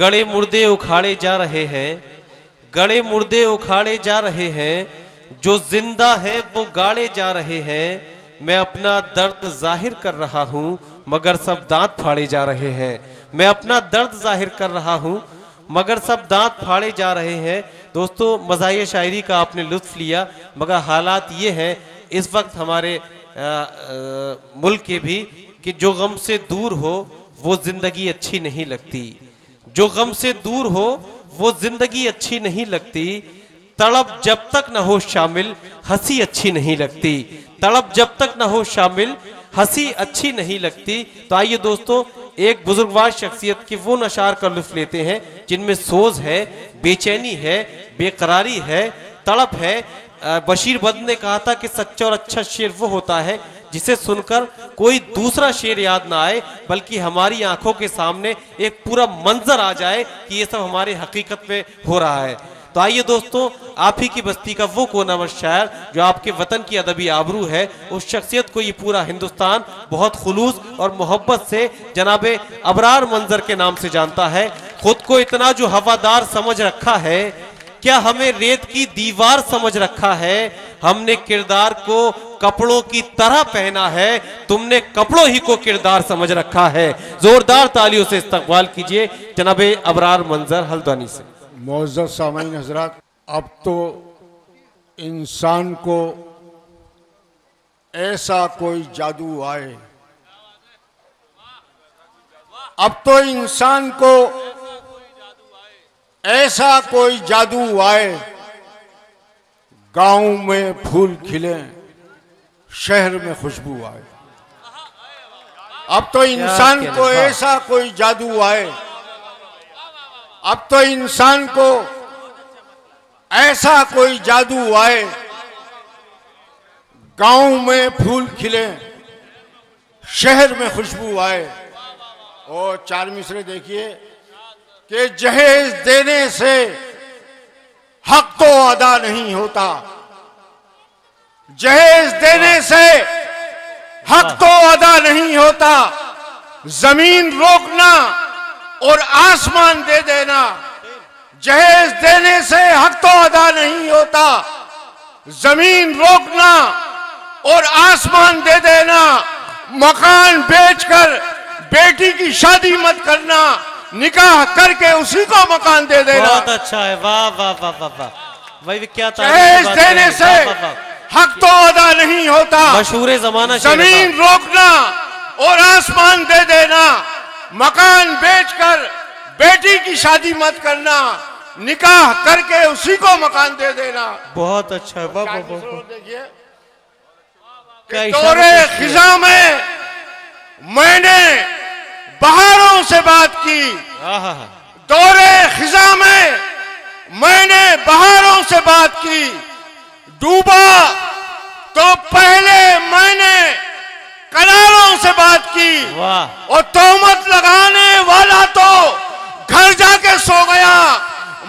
गड़े मुर्दे उखाड़े जा रहे हैं, गड़े मुर्दे उखाड़े जा रहे हैं, जो जिंदा है वो गाड़े जा रहे हैं। मैं अपना दर्द जाहिर कर रहा हूँ मगर सब दांत फाड़े जा रहे हैं। मैं अपना दर्द जाहिर कर रहा हूँ मगर सब दांत फाड़े जा रहे हैं। दोस्तों, मज़ाहिर शायरी का आपने लुत्फ लिया, मगर हालात ये हैं इस वक्त हमारे मुल्क के भी कि जो गम से दूर हो वो जिंदगी अच्छी नहीं लगती, जो गम से दूर हो वो जिंदगी अच्छी नहीं लगती। तड़प जब तक न हो शामिल हंसी अच्छी नहीं लगती, तड़प जब तक न हो शामिल हंसी अच्छी नहीं लगती। तो आइए दोस्तों, एक बुजुर्गवार शख्सियत के वो नशार का लुत्फ लेते हैं जिनमें सोज है, बेचैनी है, बेकरारी है, तड़प है। बशीर बद्र ने कहा था कि सच्चा और अच्छा शेर वो होता है जिसे सुनकर कोई दूसरा शेर याद ना आए, बल्कि हमारी आंखों के सामने एक पूरा मंजर आ जाए कि ये सब हमारी हकीकत में हो रहा है। तो आइए दोस्तों, आप ही की बस्ती का वो कोनावर शायर जो आपके वतन की अदबी आबरू है, उस शख्सियत को ये पूरा हिंदुस्तान बहुत खुलूस और मोहब्बत से जनाबे अबरार मंजर के नाम से जानता है। खुद को इतना जो हवादार समझ रखा है, क्या हमें रेत की दीवार समझ रखा है। हमने किरदार को कपड़ों की तरह पहना है, तुमने कपड़ों ही को किरदार समझ रखा है। जोरदार तालियों से इस्तकबाल कीजिए जनाबे अबरार मंजर हल्द्वानी से। मुअज़्ज़ज़ सामीन हज़रात, अब तो इंसान को ऐसा कोई जादू आए, अब तो इंसान को ऐसा कोई जादू आए, गांव में फूल खिले शहर में खुशबू आए। अब तो इंसान को ऐसा कोई जादू आए, अब तो इंसान को ऐसा कोई जादू आए, गांव में फूल खिले शहर में खुशबू आए। और चार मिसरे देखिए कि जहेज देने से हक तो अदा नहीं होता, जहेज देने से हक तो अदा नहीं होता। जमीन रोकना और आसमान दे देना, जहेज देने से हक तो अदा नहीं होता। जमीन रोकना और आसमान दे देना, मकान बेचकर बेटी की शादी मत करना, निकाह करके उसी को मकान दे देना। बहुत अच्छा है, वाह वाह वाह वाह वाह, वही क्या जहेज देने से हक तो अदा नहीं होता, मशहूर जमाना। जमीन रोकना और आसमान दे देना, मकान बेचकर बेटी की शादी मत करना, निकाह करके उसी को मकान दे देना। बहुत अच्छा। देखिए, दौरे खिजा में मैंने बहारों से बात की, दौरे खिजा में मैंने बहारों से बात की। डूबा तो पहले मैंने कनारों से बात की, और तोहमत लगाने वाला तो घर जाके सो गया।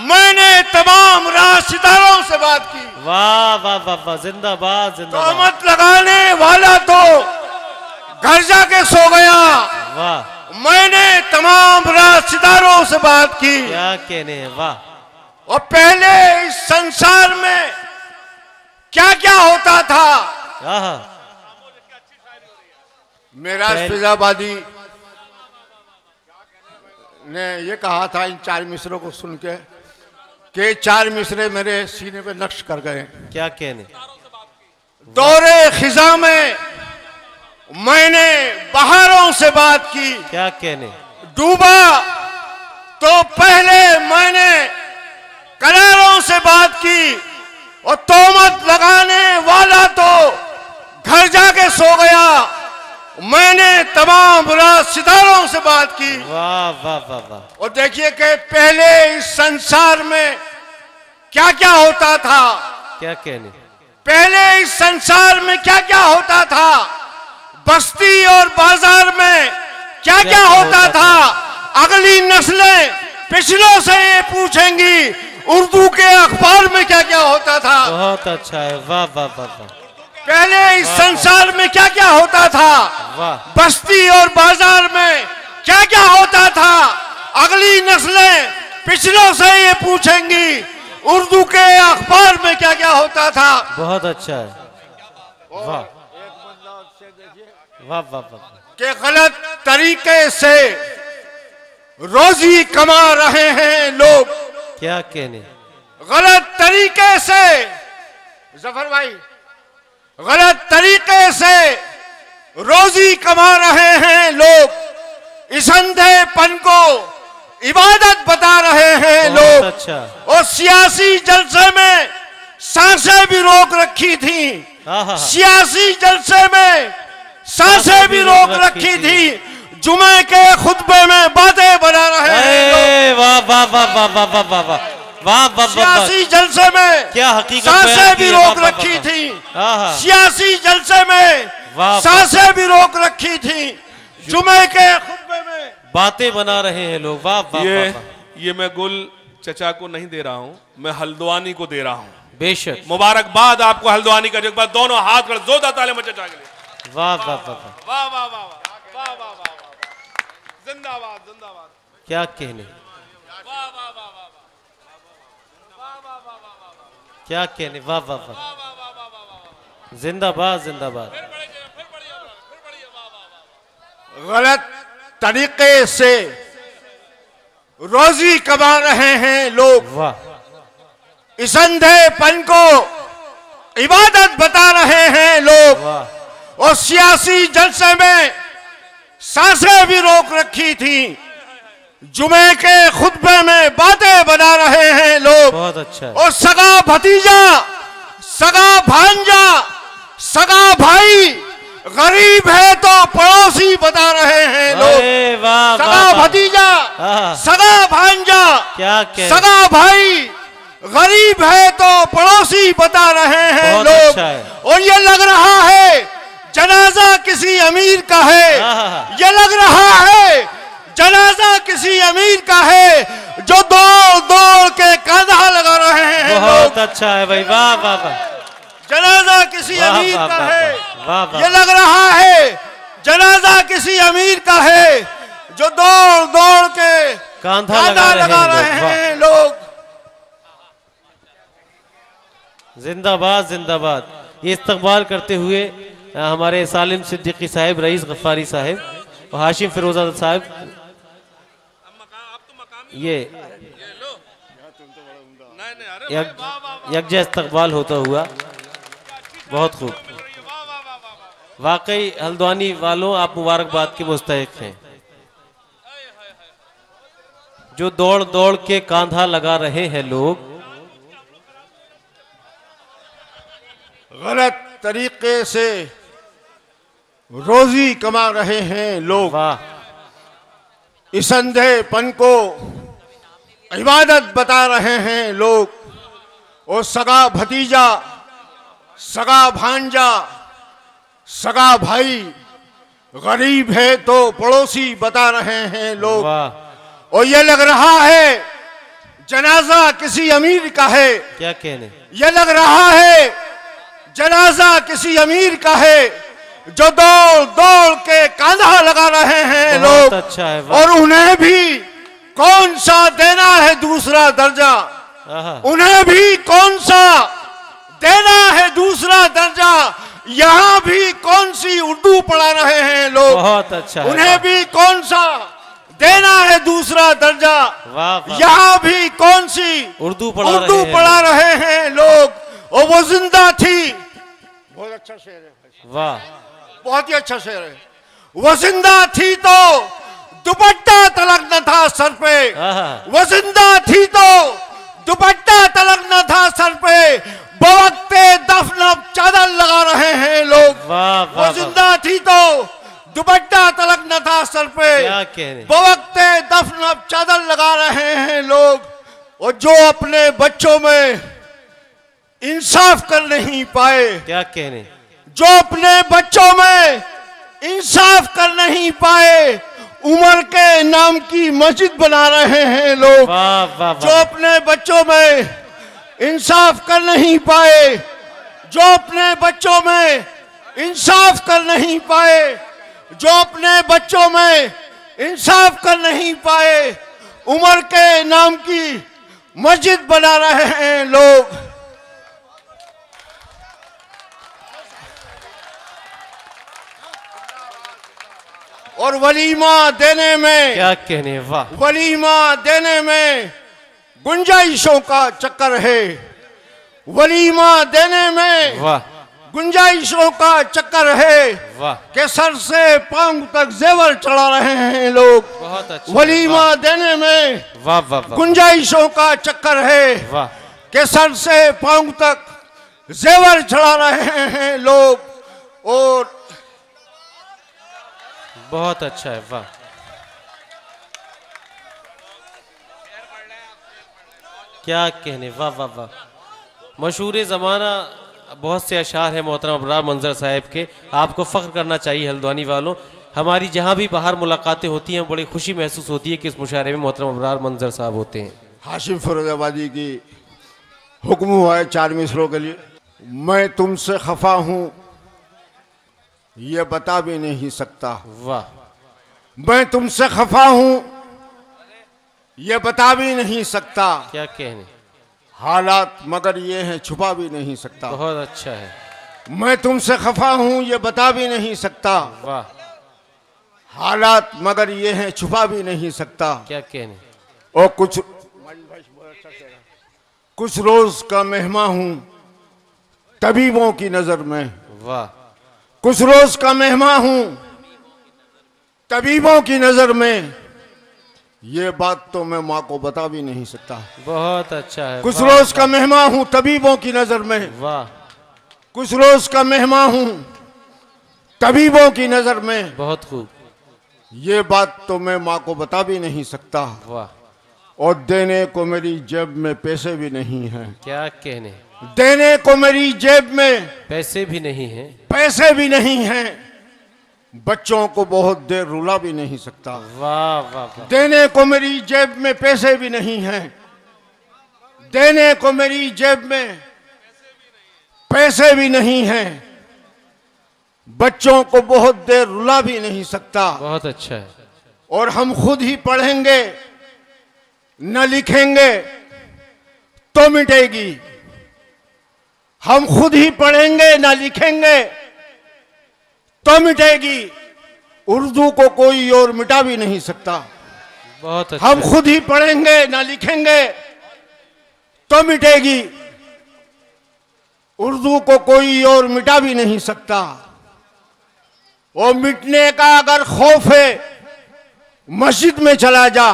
मैंने तमाम राशिदारों से बात की। वाह वाह वाह वाह, जिंदाबाद जिंदाबाद। तोहमत लगाने वाला तो घर जाके सो गया। वाह। मैंने तमाम राशिदारों से बात की। क्या कहने हैं, वाह। और पहले इस संसार में क्या क्या होता था। मेरा फिजाबादी ने ये कहा था इन चार मिसरों को सुन के चार मिसरे मेरे सीने पे नक्श कर गए। क्या कहने। दौरे खिजा में मैंने बहारों से बात की। क्या कहने। डूबा तो पहले मैंने कनारों से बात की, और तोहमत लगाने वाला तो घर जाके सो गया। मैंने तमाम रात सितारों से बात की। वाह वाह वाह वाह। और देखिए कि पहले इस संसार में क्या क्या होता था। क्या कहने। पहले इस संसार में क्या क्या होता था। बस्ती और बाजार में क्या क्या होता था। अगली नस्लें पिछलों से ये पूछेंगी उर्दू के अखबार में क्या क्या होता था। बहुत अच्छा है, वाह वाह वाह वाह। पहले इस संसार में क्या क्या होता था। वाह। बस्ती और बाजार में क्या क्या होता था। अगली नस्लें पिछलों से ये पूछेंगी उर्दू के अखबार में क्या क्या होता था। बहुत अच्छा है, वाह वाह वाह वाह। कि गलत तरीके से रोजी कमा रहे हैं लोग। क्या कहने, गलत तरीके से, जफर भाई, गलत तरीके से रोजी कमा रहे हैं लोग। इस अंधेपन को इबादत बता रहे हैं लोग। अच्छा। और सियासी जलसे में सांसें भी रोक रखी थी। सियासी जलसे में सांसें भी रोक रखी थी। जुमे के खुतबे में बातें बना रहे हैं। वाह वाह वाह वाह वाह वाह वाह वाह वाह वाह। सियासी जलसे में क्या हकीकत, सांसें भी रोक रखी थी। सियासी जलसे में सांसें भी रोक रखी थी। जुमे के खुतबे में बातें बना रहे हैं लोग। वाह वाह। ये मैं गुल चचा को नहीं दे रहा हूँ, मैं हल्द्वानी को दे रहा हूँ। बेशक, मुबारकबाद आपको हल्द्वानी का। एक बार दोनों हाथ कर जोरदार ताली में चचा के लिए। वाह वाह वाह वाह वाह वाह वाह वाह वाह वाह। जिंदाबाद जिंदाबाद। क्या कहने, वाह वाह वाह वाह वाह वाह वाह वाह। क्या कहने, वाह वाह वाह। जिंदाबाद जिंदाबाद। गलत तरीके से रोजी कमा रहे हैं लोग। वाह। इस अंधेपन को इबादत बता रहे हैं लोग। वाह। और सियासी जलसे में सांसें भी रोक रखी थी। जुमे के खुतबे में बातें बना रहे हैं लोग। बहुत अच्छा है। और सगा भतीजा, सगा भांजा, सगा भाई गरीब है तो पड़ोसी बता रहे हैं लोग। वाह, सगा भतीजा, सगा भांजा, क्या सगा भाई गरीब है तो पड़ोसी बता रहे हैं लोग। अच्छा। और ये लग रहा है जनाजा किसी अमीर का है। ये लग रहा है जनाजा किसी अमीर का है जो दौड़ दौड़ के कांधा लगा रहे हैं। बहुत अच्छा है भाई, वाह वाह वाह। जनाजा किसी अमीर का है। वाह वाह। ये लग रहा है जनाजा किसी अमीर का है जो दौड़ दौड़ के कांधा लगा रहे हैं लोग। जिंदाबाद जिंदाबाद। ये इस्तकबाल करते हुए हमारे सालिम सिद्दीकी साहिब, रईस गफ्फारी साहिब और हाशिम फिरोजा साहिब, ये यकजा इस्तकबाल होता हुआ। बहुत खूब, वाकई हल्द्वानी वालों आप मुबारकबाद के मुस्तहिक हैं जो दौड़ दौड़ के कांधा लगा रहे हैं लोग। गलत तरीके से रोजी कमा रहे हैं लोग। वाह। इस अंधेपन को इबादत बता रहे हैं लोग। और सगा भतीजा, सगा भांजा, सगा भाई गरीब है तो पड़ोसी बता रहे हैं लोग। वाह। और ये लग रहा है जनाजा किसी अमीर का है। क्या कहने, ये लग रहा है जनाजा किसी अमीर का है जो दौड़ दौड़ के कांधा लगा रहे हैं लोग। अच्छा है। और उन्हें भी कौन सा देना है दूसरा दर्जा। उन्हें भी कौन सा देना है दूसरा दर्जा। यहाँ भी कौन सी उर्दू पढ़ा रहे हैं लोग। बहुत अच्छा। उन्हें भी कौन सा देना है दूसरा दर्जा। वाह। यहाँ भी कौन सी उर्दू पढ़ा रहे हैं लोग। और वो जिंदा थी। बहुत अच्छा शेर है। वाह, बहुत ही अच्छा शेर है। वो जिंदा थी तो दुपट्टा तलक न था सर पे। वो जिंदा थी तो दुपट्टा तलक न था सर पे। बवक्ते दफन चादर लगा रहे हैं लोग। वाह। वो जिंदा थी तो दुपट्टा तलक न था सर पे। बवक्ते दफन चादर लगा रहे हैं लोग। और जो अपने बच्चों में इंसाफ कर नहीं पाए। क्या कहने, जो अपने बच्चों में इंसाफ कर नहीं पाए उमर के नाम की मस्जिद बना रहे हैं लोग। वाह वाह। जो अपने बच्चों में इंसाफ कर नहीं पाए, जो अपने बच्चों में इंसाफ कर नहीं पाए, जो अपने बच्चों में इंसाफ कर नहीं पाए उमर के नाम की मस्जिद बना रहे हैं लोग। और वलीमा देने में, क्या कहने, वाह। वलीमा देने में गुंजाइशों का चक्कर है, वलीमा देने में वाह गुंजाइशों का चक्कर है वाह। कि सर से पांव तक जेवर चढ़ा रहे हैं लोग। बहुत अच्छा, वलीमा देने में वाह वाह वाह। गुंजाइशों का चक्कर है वाह कि सर से पांव तक जेवर चढ़ा रहे हैं लोग। और बहुत अच्छा है, वाह। क्या कहने, वाह वाह वाह। मशहूर ज़माना बहुत से अशार हैं मोहतरम अबरार मंजर साहब के, आपको फ़ख्र करना चाहिए हल्द्वानी वालों। हमारी जहाँ भी बाहर मुलाकातें होती हैं बड़ी खुशी महसूस होती है कि इस मुशायरे में मोहतरम अबरार मंजर साहब होते हैं। हाशिम फिरोजाबादी की हुक्म हुआ है 4 मिसरों के लिए। मैं तुमसे खफा हूँ ये बता भी नहीं सकता, वाह। मैं तुमसे खफा हूँ ये बता भी नहीं सकता, क्या कहने, हालात मगर ये हैं छुपा भी नहीं सकता। बहुत अच्छा है, मैं तुमसे खफा हूँ ये बता भी नहीं सकता, वाह। हालात मगर ये हैं छुपा भी नहीं सकता। क्या कहने, और कुछ रोज का मेहमान हूँ तबीबों की नजर में, वाह। कुछ रोज का मेहमान हूँ तबीबों की नजर में, ये बात तो मैं माँ को बता भी नहीं सकता। बहुत अच्छा है, कुछ वाह, रोज का मेहमान हूँ तबीबों की नजर में, वाह। कुछ रोज का मेहमान हूँ तबीबों की नजर में, बहुत खूब, ये बात तो मैं माँ को बता भी नहीं सकता। वाह। और देने को मेरी जेब में पैसे भी नहीं हैं, क्या कहने, देने को मेरी जेब में पैसे भी नहीं हैं, पैसे भी नहीं हैं, बच्चों को बहुत देर रुला भी नहीं सकता। वाह वाह वाह। देने को मेरी जेब में पैसे भी नहीं हैं, देने को मेरी जेब में पैसे भी नहीं हैं, बच्चों को बहुत देर रुला भी नहीं सकता। बहुत अच्छा है, और हम खुद ही पढ़ेंगे न लिखेंगे तो मिटेगी, हम खुद ही पढ़ेंगे न लिखेंगे तो मिटेगी, उर्दू को कोई और मिटा भी नहीं सकता। बहुत अच्छा हम है। खुद ही पढ़ेंगे ना लिखेंगे तो मिटेगी, उर्दू को कोई और मिटा भी नहीं सकता। वो मिटने का अगर खौफ है मस्जिद में चला जा,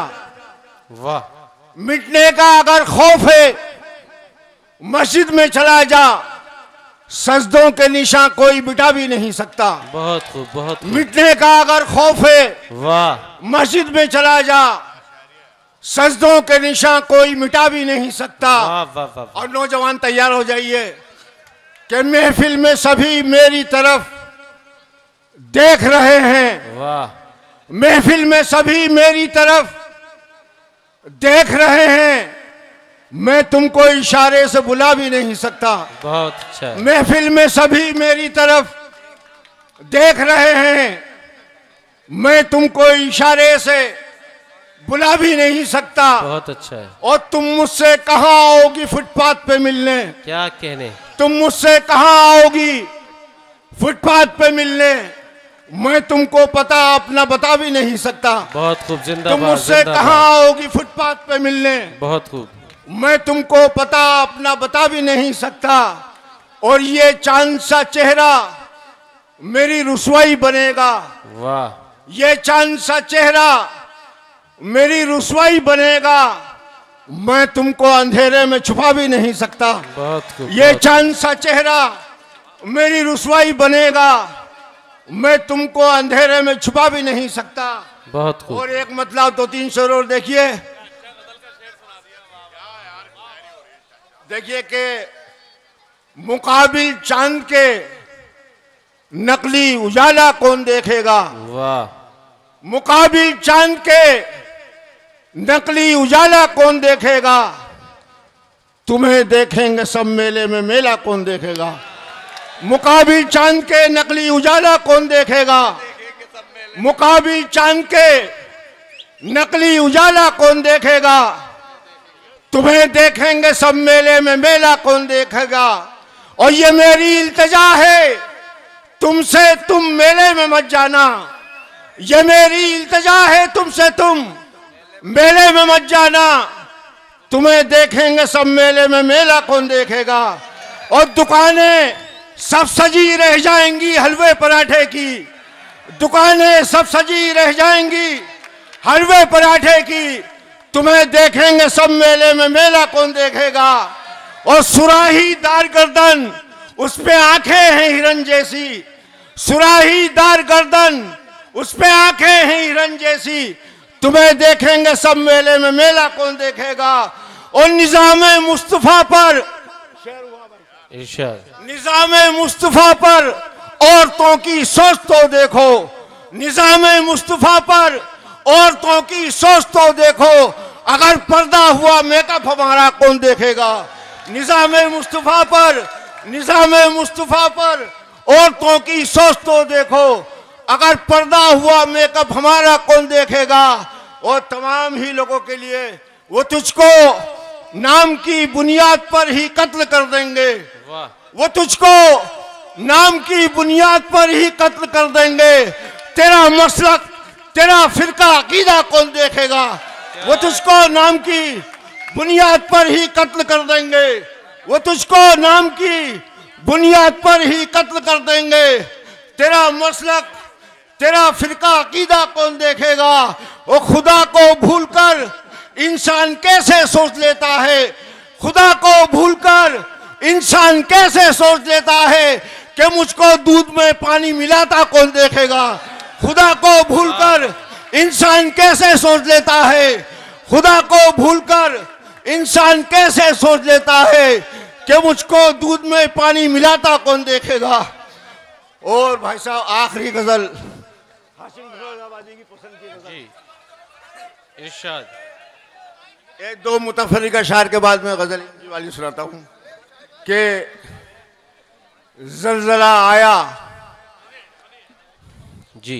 वाह। मिटने का अगर खौफ है मस्जिद में चला जा, सजदों के निशान कोई मिटा भी नहीं सकता। बहुत खूब, बहुत खूब, मिटने का अगर खौफ है वाह। मस्जिद में चला जा, सजदों के निशान कोई मिटा भी नहीं सकता। वाह वाह वाह। और नौजवान तैयार हो जाइए कि महफिल में सभी मेरी तरफ देख रहे हैं, वाह। महफिल में सभी मेरी तरफ देख रहे हैं, मैं तुमको इशारे से बुला भी नहीं सकता। बहुत अच्छा है, महफिल में सभी मेरी तरफ देख रहे हैं, मैं तुमको इशारे से बुला भी नहीं सकता। बहुत अच्छा है। और तुम मुझसे कहाँ आओगी फुटपाथ पे मिलने, क्या कहने, तुम मुझसे कहाँ आओगी फुटपाथ पे मिलने, मैं तुमको पता अपना बता भी नहीं सकता। बहुत खूब, तुम जिंदाबाद मुझसे जिंदाबाद। कहाँ आओगी फुटपाथ पे मिलने, बहुत खूब, मैं तुमको पता अपना बता भी नहीं सकता। और ये चांद सा चेहरा मेरी रुसवाई बनेगा, वाह। ये चांद सा चेहरा मेरी रुसवाई बनेगा, मैं तुमको अंधेरे में छुपा भी नहीं सकता। बहुत खूब, ये चांद सा चेहरा मेरी रुसवाई बनेगा, मैं तुमको अंधेरे में छुपा भी नहीं सकता। बहुत खूब। और एक मतलब 2-3 शेर और देखिए, देखिए कि मुकाबिल चांद के नकली उजाला कौन देखेगा, वाह। मुकाबिल चांद के नकली उजाला कौन देखेगा, तुम्हें देखेंगे सब मेले में मेला कौन देखेगा। मुकाबिल चांद के नकली उजाला कौन देखेगा, मुकाबिल चांद के नकली उजाला कौन देखेगा, तुम्हें देखेंगे सब मेले में, मेला कौन देखेगा। और ये मेरी इल्तिजा है तुमसे, तुम मेले में मत जाना। ये मेरी इल्तिजा है तुमसे, तुम मेले में मत जाना। तुम्हें देखेंगे सब मेले में, मेला कौन देखेगा। और दुकानें सब सजी रह जाएंगी हलवे पराठे की, दुकानें सब सजी रह जाएंगी हलवे पराठे की। तुम्हें देखेंगे सब मेले में, मेला कौन देखेगा। और सुराही दार गर्दन, उस पे आंखें हैं हिरन जैसी, सुराही दार गर्दन, उस पे आंखें हैं हिरन जैसी। तुम्हें देखेंगे सब मेले में, मेला कौन देखेगा। और निजामे मुस्तफा पर, निजामे मुस्तफा पर औरतों की सोच तो देखो, निजामे मुस्तफा पर औरतों की सोच तो देखो। अगर पर्दा हुआ मेकअप हमारा कौन देखेगा। निजामे मुस्तफा पर, निजामे मुस्तफा पर औरतों की सोच तो देखो। अगर पर्दा हुआ मेकअप हमारा कौन देखेगा। और तमाम ही लोगों के लिए, वो तुझको नाम की बुनियाद पर ही कत्ल कर देंगे, वो तुझको नाम की बुनियाद पर ही कत्ल कर देंगे। तेरा मसलक, तेरा फिरका, अकीदा कौन देखेगा। वो तुझको नाम की बुनियाद पर ही कत्ल कर देंगे, वो तुझको नाम की बुनियाद पर ही कत्ल कर देंगे। तेरा मसलक, तेरा फिरका, अकीदा कौन देखेगा। वो खुदा को भूलकर इंसान कैसे सोच लेता है, खुदा को भूलकर इंसान कैसे सोच लेता है कि मुझको दूध में पानी मिलाता कौन देखेगा। खुदा को भूलकर इंसान कैसे सोच लेता है, खुदा को भूलकर इंसान कैसे सोच लेता है कि मुझको दूध में पानी मिलाता कौन देखेगा। और भाई साहब आखिरी गजल हाशिम फिरोजाबादी की पसंद की गजल, इरशाद। एक दो मुतफर्रिका शायर के बाद में गजल इनकी वाली सुनाता हूँ कि जलजला आया जी,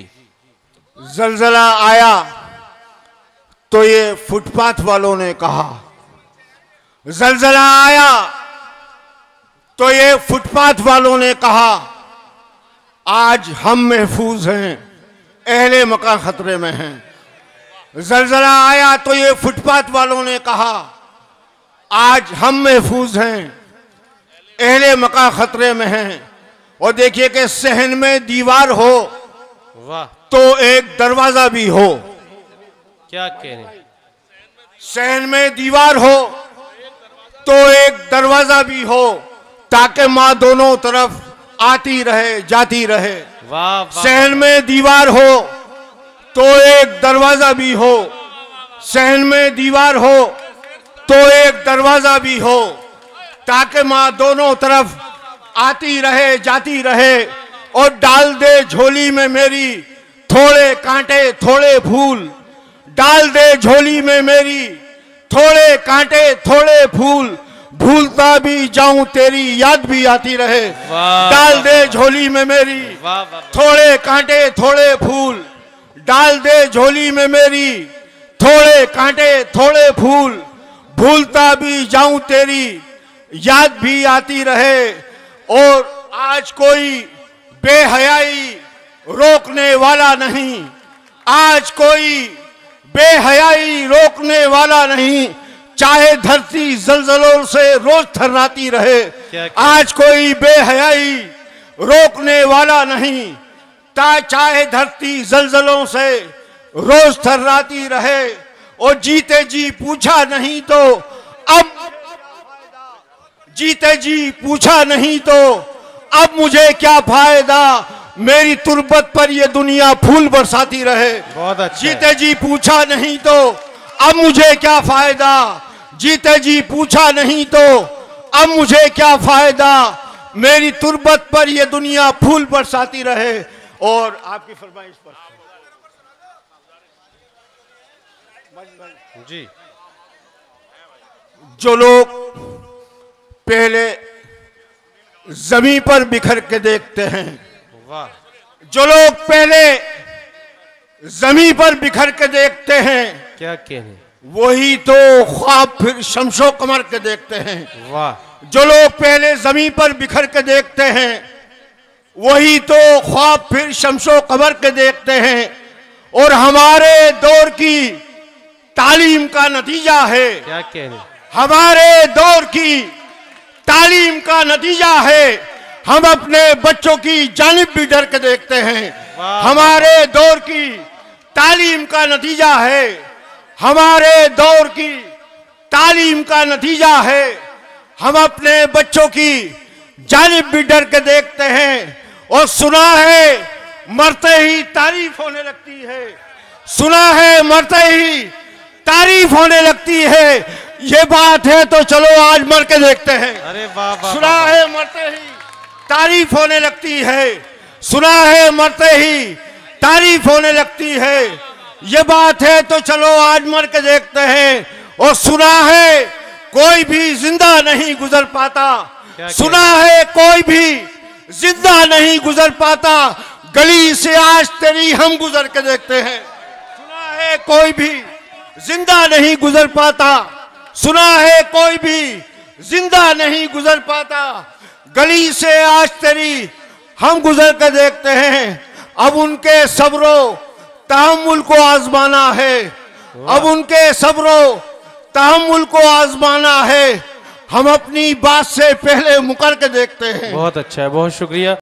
जलजला आया तो ये फुटपाथ वालों ने कहा, जलजला आया तो ये फुटपाथ वालों ने कहा। आज हम महफूज हैं, अहले मकान खतरे में हैं। जलजला आया तो ये फुटपाथ वालों ने कहा, आज हम महफूज हैं, अहले मकान खतरे में हैं। और देखिए कि सहन में दीवार हो, वाह, तो एक दरवाजा भी हो। क्या कहने। सहन में दीवार हो तो एक दरवाजा भी हो, ताकि माँ दोनों तरफ आती रहे जाती रहे। वाह वाह। सहन में दीवार हो तो एक दरवाजा भी हो, सहन में दीवार हो तो एक दरवाजा भी हो, ताकि माँ दोनों तरफ आती रहे जाती रहे। और डाल दे झोली में मेरी थोड़े कांटे थोड़े फूल, डाल दे झोली में मेरी थोड़े कांटे थोड़े फूल, भूलता भी जाऊं तेरी याद भी आती रहे। डाल दे झोली में मेरी थोड़े कांटे थोड़े फूल, डाल दे झोली में मेरी थोड़े कांटे थोड़े फूल, भूलता भी जाऊं तेरी याद भी आती रहे। और आज कोई बेहयाई रोकने वाला नहीं, आज कोई बेहयाई रोकने वाला नहीं, चाहे धरती जलजलों से रोज थर्राती रहे। आज कोई बेहयाई रोकने वाला नहीं, चाहे धरती जलजलों से रोज थर्राती रहे। और जीते जी पूछा नहीं तो अब, जीते जी पूछा नहीं तो अब मुझे क्या फायदा, मेरी तुरबत पर ये दुनिया फूल बरसाती रहे। बहुत अच्छा। जीते जी पूछा नहीं तो अब मुझे क्या फायदा, जीते जी पूछा नहीं तो अब मुझे क्या फायदा, मेरी तुरबत पर ये दुनिया फूल बरसाती रहे। और आपकी फरमाइश पर जी, जो लोग पहले जमीन पर बिखर के देखते हैं, वाह, जो लोग पहले जमीन पर बिखर के देखते हैं, क्या कहने, वही तो ख्वाब फिर शमशो कमर के देखते हैं। वाह। जो लोग पहले जमीन पर बिखर के देखते हैं, वही तो ख्वाब फिर शमशो कमर के देखते हैं। और हमारे दौर की तालीम का नतीजा है, क्या कहने, हमारे दौर की तालीम का नतीजा है, हम अपने बच्चों की जानिब भी डर के देखते हैं। हमारे दौर की तालीम का नतीजा है, हमारे दौर की तालीम का नतीजा है, हम अपने बच्चों की जानिब भी डर के देखते हैं। और सुना है मरते ही तारीफ होने लगती है, सुना है मरते ही तारीफ होने लगती है। ये बात है तो चलो आज मर के देखते हैं। अरे वाह वाह, सुना है मरते ही तारीफ होने लगती है, सुना है मरते ही तारीफ होने लगती है। ये बात है तो चलो आज मर के देखते हैं। और सुना है कोई भी जिंदा नहीं गुजर पाता, सुना है कोई भी जिंदा नहीं गुजर पाता, गली से आज तेरी हम गुजर के देखते हैं। सुना है कोई भी जिंदा नहीं गुजर पाता, सुना है कोई भी जिंदा नहीं गुजर पाता, गली से आज तेरी हम गुजर के देखते हैं। अब उनके सब्रो तहम्मुल को आजमाना है, अब उनके सब्रो तहम्मुल को आजमाना है, हम अपनी बात से पहले मुकर के देखते हैं। बहुत अच्छा है, बहुत शुक्रिया।